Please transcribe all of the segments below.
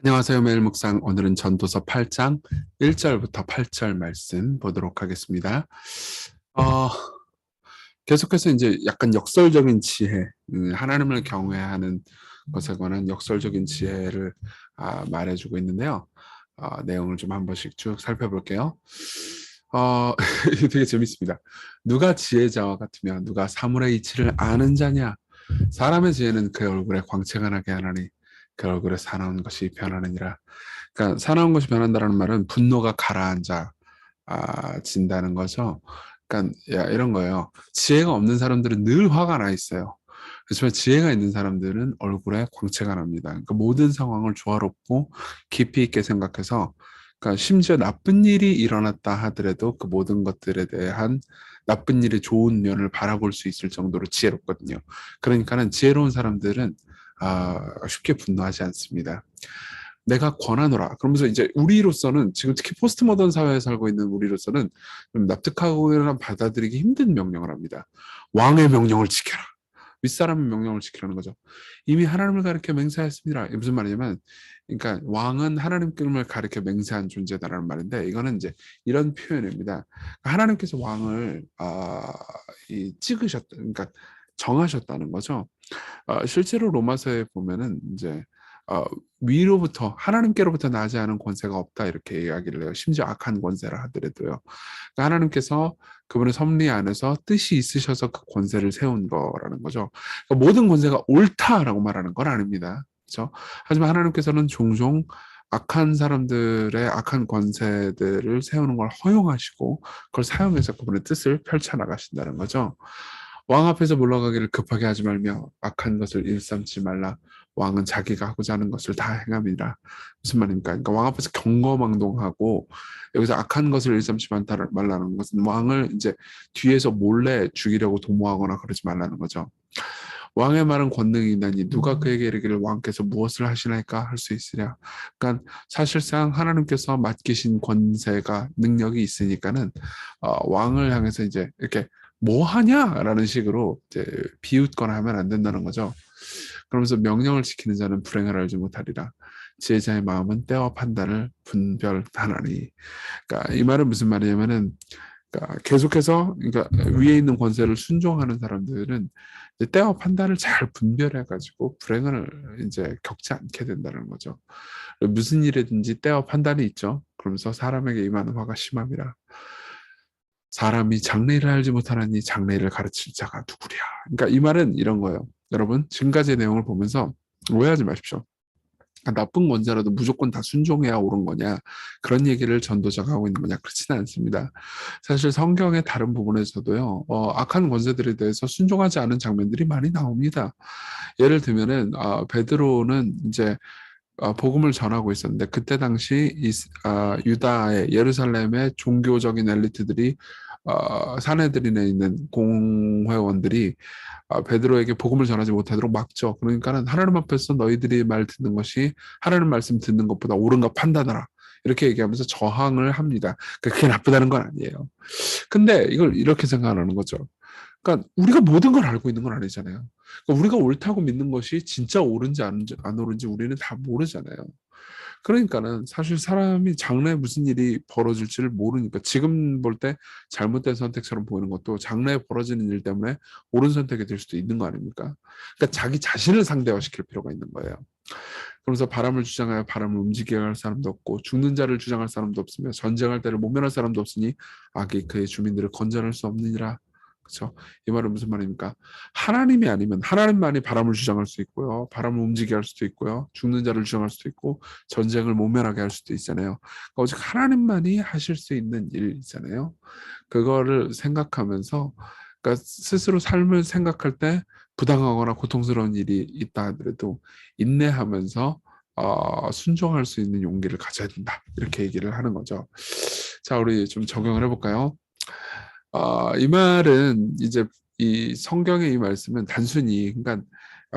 안녕하세요. 매일 묵상. 오늘은 전도서 8장 1절부터 8절 말씀 보도록 하겠습니다. 어, 계속해서 이제 약간 역설적인 지혜, 하나님을 경외하는 것에 관한 역설적인 지혜를 말해주고 있는데요. 내용을 좀 한 번씩 쭉 살펴볼게요. 이게 되게 재밌습니다. 누가 지혜자와 같으며 누가 사물의 이치를 아는 자냐? 사람의 지혜는 그 얼굴에 광채가 나게 하나니 그 얼굴에 사나운 것이 변하느니라. 그러니까 사나운 것이 변한다는 말은 분노가 가라앉아 진다는 거죠. 그러니까 이런 거예요. 지혜가 없는 사람들은 늘 화가 나 있어요. 그렇지만 지혜가 있는 사람들은 얼굴에 광채가 납니다. 그러니까 모든 상황을 조화롭고 깊이 있게 생각해서, 그러니까 심지어 나쁜 일이 일어났다 하더라도 그 모든 것들에 대한 나쁜 일의 좋은 면을 바라볼 수 있을 정도로 지혜롭거든요. 그러니까는 지혜로운 사람들은 쉽게 분노하지 않습니다. 내가 권하노라. 그러면서 이제 우리로서는 지금 특히 포스트 모던 사회에 살고 있는 우리로서는 좀 납득하거나 받아들이기 힘든 명령을 합니다. 왕의 명령을 지켜라. 윗사람의 명령을 지키라는 거죠. 이미 하나님을 가리켜 맹세하였습니다. 이게 무슨 말이냐면, 그러니까 왕은 하나님을 가리켜 맹세한 존재다라는 말인데, 이거는 이제 이런 표현입니다. 하나님께서 왕을 찍으셨다, 그러니까 정하셨다는 거죠. 실제로 로마서에 보면은 이제 어, 위로부터 하나님께로부터 나지 않은 권세가 없다 이렇게 이야기를 해요. 심지어 악한 권세라 하더라도요. 그러니까 하나님께서 그분의 섭리 안에서 뜻이 있으셔서 그 권세를 세운 거라는 거죠. 그러니까 모든 권세가 옳다라고 말하는 건 아닙니다. 그렇죠? 하지만 하나님께서는 종종 악한 사람들의 악한 권세들을 세우는 걸 허용하시고 그걸 사용해서 그분의 뜻을 펼쳐나가신다는 거죠. 왕 앞에서 물러가기를 급하게 하지 말며 악한 것을 일삼지 말라. 왕은 자기가 하고자 하는 것을 다 행함이라. 무슨 말입니까? 그러니까 왕 앞에서 경거망동하고 여기서 악한 것을 일삼지 말라는 것은 왕을 이제 뒤에서 몰래 죽이려고 도모하거나 그러지 말라는 거죠. 왕의 말은 권능이 있나니 누가 그에게 이르기를 왕께서 무엇을 하시나이까 할 수 있으랴. 그러니까 사실상 하나님께서 맡기신 권세가 능력이 있으니까는 왕을 향해서 이제 이렇게 뭐 하냐라는 식으로 이제 비웃거나 하면 안 된다는 거죠. 그러면서 명령을 지키는 자는 불행을 알지 못하리라. 지혜자의 마음은 때와 판단을 분별하나니. 그러니까 이 말은 무슨 말이냐면은, 그러니까 계속해서 그러니까 위에 있는 권세를 순종하는 사람들은 이제 때와 판단을 잘 분별해 가지고 불행을 이제 겪지 않게 된다는 거죠. 무슨 일이든지 때와 판단이 있죠. 그러면서 사람에게 임하는 화가 심함이라. 사람이 장래를 알지 못하나니 장래를 가르칠 자가 누구랴. 그러니까 이 말은 이런 거예요. 여러분 지금까지의 내용을 보면서 오해하지 마십시오. 나쁜 권자라도 무조건 다 순종해야 옳은 거냐 그런 얘기를 전도자가 하고 있는 거냐 그렇지는 않습니다. 사실 성경의 다른 부분에서도요 악한 권세들에 대해서 순종하지 않은 장면들이 많이 나옵니다. 예를 들면은 베드로는 이제 복음을 전하고 있었는데 그때 당시 유다의 예루살렘의 종교적인 엘리트들이 사내들인에 있는 공회원들이 베드로에게 복음을 전하지 못하도록 막죠. 그러니까는 하나님 앞에서 너희들이 말 듣는 것이 하나님 말씀 듣는 것보다 옳은가 판단하라. 이렇게 얘기하면서 저항을 합니다. 그게 나쁘다는 건 아니에요. 근데 이걸 이렇게 생각하는 거죠. 그러니까 우리가 모든 걸 알고 있는 건 아니잖아요. 그러니까 우리가 옳다고 믿는 것이 진짜 옳은지 안 옳은지 우리는 다 모르잖아요. 그러니까는 사실 사람이 장래에 무슨 일이 벌어질지를 모르니까 지금 볼 때 잘못된 선택처럼 보이는 것도 장래에 벌어지는 일 때문에 옳은 선택이 될 수도 있는 거 아닙니까? 그러니까 자기 자신을 상대화시킬 필요가 있는 거예요. 그러면서 바람을 주장하여 바람을 움직이게 할 사람도 없고 죽는 자를 주장할 사람도 없으며 전쟁할 때를 모면할 사람도 없으니 악이 그의 주민들을 건전할 수 없느니라. 그렇죠? 이 말은 무슨 말입니까? 하나님이 아니면 하나님만이 바람을 주장할 수 있고요. 바람을 움직이게 할 수도 있고요. 죽는 자를 주장할 수도 있고 전쟁을 모면하게 할 수도 있잖아요. 그러니까 오직 하나님만이 하실 수 있는 일이잖아요. 그거를 생각하면서 그러니까 스스로 삶을 생각할 때 부당하거나 고통스러운 일이 있다 하더라도 인내하면서 순종할 수 있는 용기를 가져야 된다. 이렇게 얘기를 하는 거죠. 자, 우리 좀 적용을 해볼까요? 이 말은 이제 이 성경의 이 말씀은 단순히 그러니까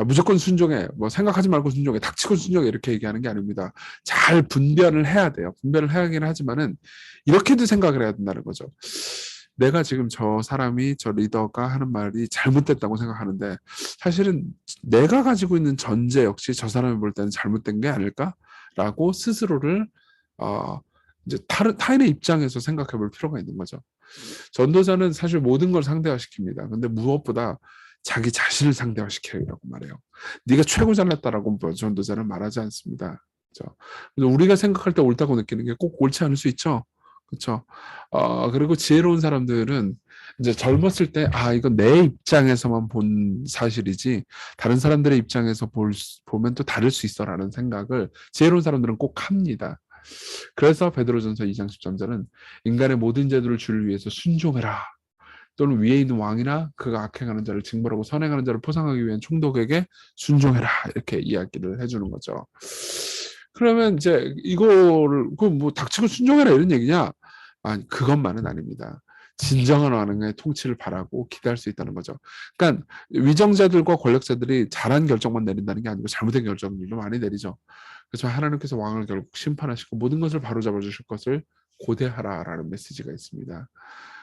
무조건 순종해, 뭐 생각하지 말고 순종해, 닥치고 순종해 이렇게 얘기하는 게 아닙니다. 잘 분별을 해야 돼요. 분별을 해야긴 하지만은 이렇게도 생각을 해야 된다는 거죠. 내가 지금 저 사람이 저 리더가 하는 말이 잘못됐다고 생각하는데 사실은 내가 가지고 있는 전제 역시 저 사람이 볼 때는 잘못된 게 아닐까? 라고 스스로를 어, 이제 타인의 입장에서 생각해 볼 필요가 있는 거죠. 전도자는 사실 모든 걸 상대화시킵니다. 근데 무엇보다 자기 자신을 상대화시키라고 말해요. 네가 최고 잘났다라고 전도자는 말하지 않습니다. 그렇죠? 우리가 생각할 때 옳다고 느끼는 게 꼭 옳지 않을 수 있죠. 그렇죠? 그리고 지혜로운 사람들은 이제 젊었을 때, 이건 내 입장에서만 본 사실이지, 다른 사람들의 입장에서 보면 또 다를 수 있어라는 생각을 지혜로운 사람들은 꼭 합니다. 그래서 베드로전서 2장 13절은 인간의 모든 제도를 주를 위해서 순종해라. 또는 위에 있는 왕이나 그가 악행하는 자를 징벌하고 선행하는 자를 포상하기 위한 총독에게 순종해라. 이렇게 이야기를 해주는 거죠. 그러면 이제 이거를 뭐 닥치고 순종해라 이런 얘기냐? 아니, 그것만은 아닙니다. 진정한 왕의 통치를 바라고 기대할 수 있다는 거죠. 그러니까 위정자들과 권력자들이 잘한 결정만 내린다는 게 아니고 잘못된 결정들도 많이 내리죠. 그렇지만 하나님께서 왕을 결국 심판하시고 모든 것을 바로잡아 주실 것을 고대하라라는 메시지가 있습니다.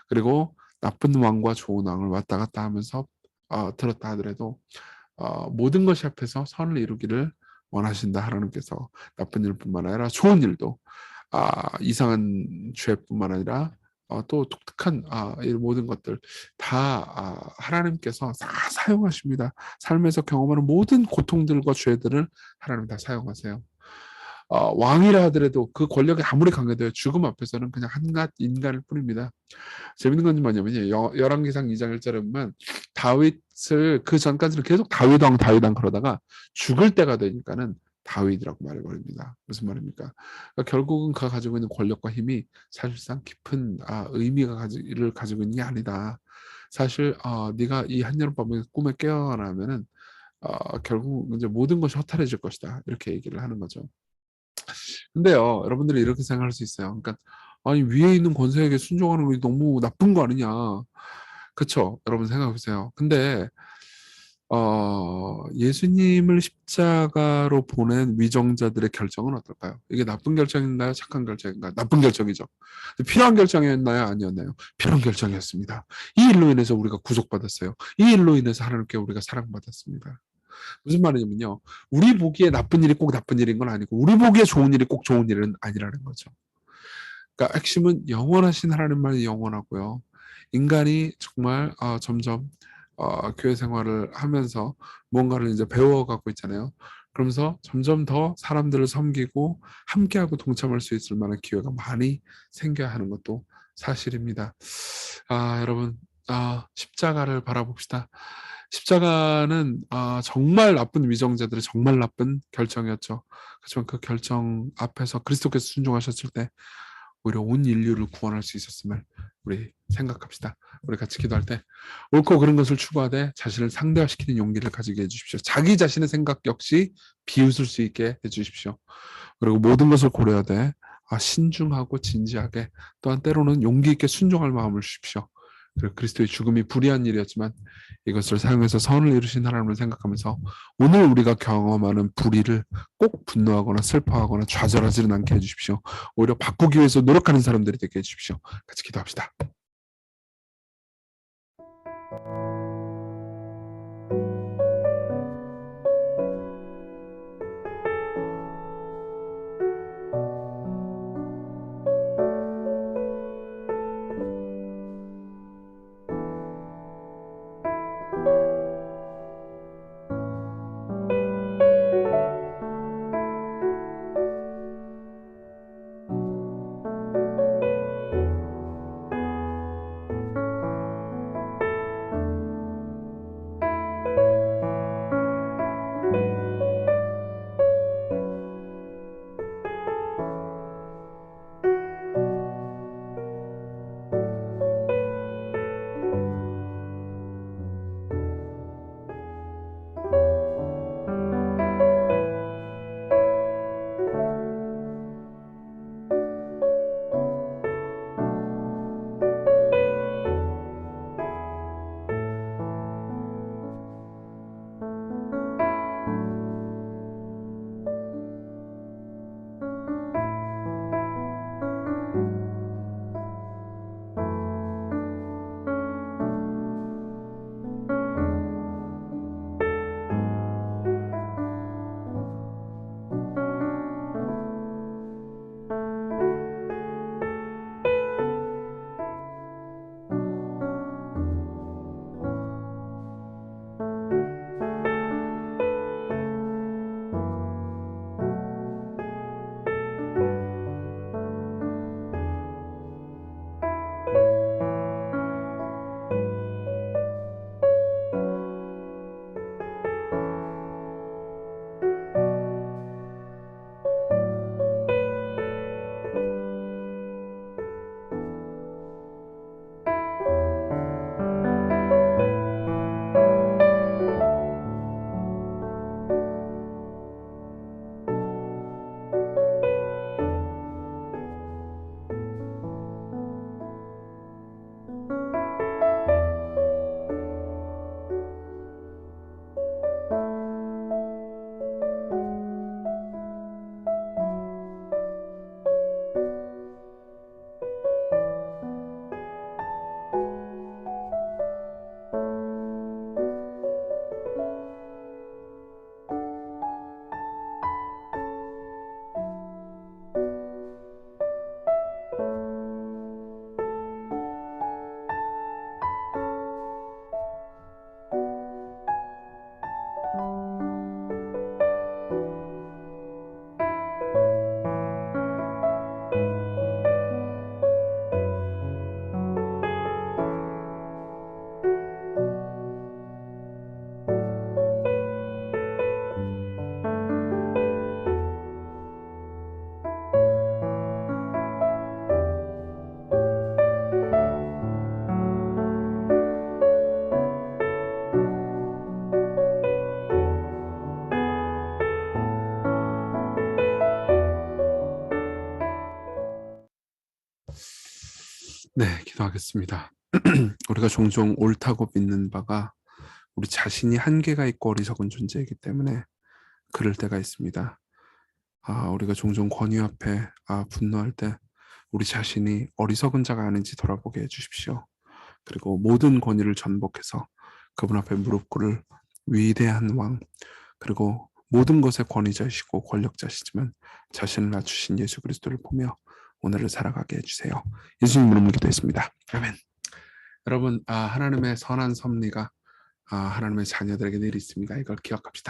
그리고 나쁜 왕과 좋은 왕을 왔다 갔다 하면서 들었다 하더라도 모든 것이 앞에서 선을 이루기를 원하신다. 하나님께서 나쁜 일뿐만 아니라 좋은 일도 이상한 죄뿐만 아니라 또 독특한 이 모든 것들 다 하나님께서 다 사용하십니다. 삶에서 경험하는 모든 고통들과 죄들을 하나님 다 사용하세요. 왕이라 하더라도 그 권력이 아무리 강해도 죽음 앞에서는 그냥 한낱 인간일 뿐입니다. 재밌는 건 뭐냐면요. 열왕기상 2장 1절에 보면 다윗을 그 전까지는 계속 다윗왕 그러다가 죽을 때가 되니까는 다윗이라고 말해버립니다. 무슨 말입니까? 그러니까 결국은 그가 가지고 있는 권력과 힘이 사실상 깊은 의미를 가지고 있는 게 아니다. 사실 네가 이 한여름밤에 꿈에 깨어나면은 결국 이제 모든 것이 허탈해질 것이다. 이렇게 얘기를 하는 거죠. 근데요, 여러분들이 이렇게 생각할 수 있어요. 그러니까 아니 위에 있는 권세에게 순종하는 거 너무 나쁜 거 아니냐. 그쵸? 여러분 생각해 보세요. 근데 예수님을 십자가로 보낸 위정자들의 결정은 어떨까요? 이게 나쁜 결정인가요? 착한 결정인가요? 나쁜 결정이죠. 필요한 결정이었나요? 아니었나요? 필요한 결정이었습니다. 이 일로 인해서 우리가 구속받았어요. 이 일로 인해서 하나님께 우리가 사랑받았습니다. 무슨 말이냐면요. 우리 보기에 나쁜 일이 꼭 나쁜 일인 건 아니고 우리 보기에 좋은 일이 꼭 좋은 일은 아니라는 거죠. 그러니까 핵심은 영원하신 하나님만이 영원하고요. 인간이 정말 점점 교회 생활을 하면서 뭔가를 이제 배워가고 있잖아요. 그러면서 점점 더 사람들을 섬기고 함께하고 동참할 수 있을 만한 기회가 많이 생겨야 하는 것도 사실입니다. 여러분, 십자가를 바라봅시다. 십자가는 정말 나쁜 위정자들의 정말 나쁜 결정이었죠. 그렇지만 그 결정 앞에서 그리스도께서 순종하셨을 때 오히려 온 인류를 구원할 수 있었음을 우리 생각합시다. 우리 같이 기도할 때 옳고 그른 것을 추구하되 자신을 상대화시키는 용기를 가지게 해주십시오. 자기 자신의 생각 역시 비웃을 수 있게 해주십시오. 그리고 모든 것을 고려하되 신중하고 진지하게 또한 때로는 용기 있게 순종할 마음을 주십시오. 그리고 그리스도의 죽음이 불의한 일이었지만 이것을 사용해서 선을 이루신 하나님을 생각하면서 오늘 우리가 경험하는 불의를 꼭 분노하거나 슬퍼하거나 좌절하지는 않게 해주십시오. 오히려 바꾸기 위해서 노력하는 사람들이 되게 해주십시오. 같이 기도합시다. 네, 기도하겠습니다. 우리가 종종 옳다고 믿는 바가 우리 자신이 한계가 있고 어리석은 존재이기 때문에 그럴 때가 있습니다. 우리가 종종 권위 앞에 분노할 때 우리 자신이 어리석은 자가 아닌지 돌아보게 해주십시오. 그리고 모든 권위를 전복해서 그분 앞에 무릎 꿇을 위대한 왕, 그리고 모든 것의 권위자이시고 권력자시지만 자신을 낮추신 예수 그리스도를 보며 오늘을 살아가게 해주세요. 예수님 이름으로 기도했습니다. 아멘. 여러분, 하나님의 선한 섭리가 하나님의 자녀들에게 늘 있습니다. 이걸 기억합시다.